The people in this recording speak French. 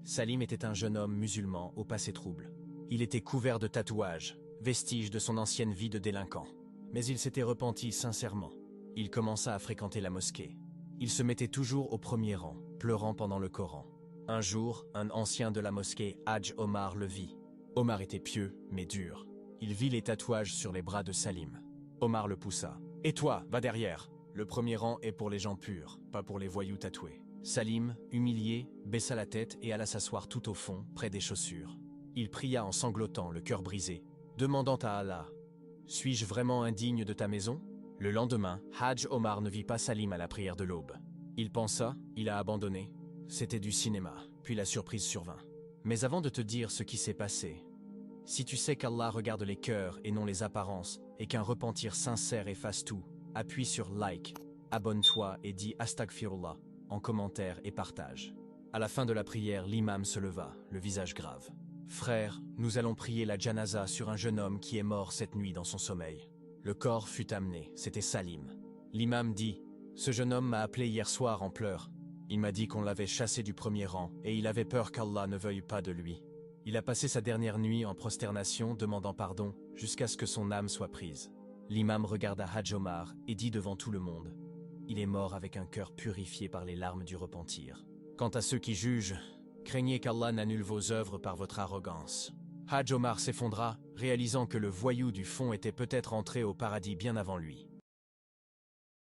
Salim était un jeune homme musulman au passé trouble. Il était couvert de tatouages, vestiges de son ancienne vie de délinquant. Mais il s'était repenti sincèrement. Il commença à fréquenter la mosquée. Il se mettait toujours au premier rang, pleurant pendant le Coran. Un jour, un ancien de la mosquée, Hadj Omar, le vit. Omar était pieux, mais dur. Il vit les tatouages sur les bras de Salim. Omar le poussa. « Et toi, va derrière. Le premier rang est pour les gens purs, pas pour les voyous tatoués. » Salim, humilié, baissa la tête et alla s'asseoir tout au fond, près des chaussures. Il pria en sanglotant, le cœur brisé, demandant à Allah « Suis-je vraiment indigne de ta maison ?» Le lendemain, Hadj Omar ne vit pas Salim à la prière de l'aube. Il pensa, il a abandonné. C'était du cinéma, puis la surprise survint. Mais avant de te dire ce qui s'est passé, si tu sais qu'Allah regarde les cœurs et non les apparences, et qu'un repentir sincère efface tout, appuie sur like, abonne-toi et dis Astaghfirullah en commentaire et partage. À la fin de la prière, l'imam se leva, le visage grave. « Frère, nous allons prier la janaza sur un jeune homme qui est mort cette nuit dans son sommeil. » Le corps fut amené, c'était Salim. L'imam dit « Ce jeune homme m'a appelé hier soir en pleurs. Il m'a dit qu'on l'avait chassé du premier rang et il avait peur qu'Allah ne veuille pas de lui. Il a passé sa dernière nuit en prosternation demandant pardon jusqu'à ce que son âme soit prise. » L'imam regarda Hadj Omar et dit devant tout le monde « Il est mort avec un cœur purifié par les larmes du repentir. Quant à ceux qui jugent, craignez qu'Allah n'annule vos œuvres par votre arrogance. » Hadj Omar s'effondra, réalisant que le voyou du fond était peut-être entré au paradis bien avant lui.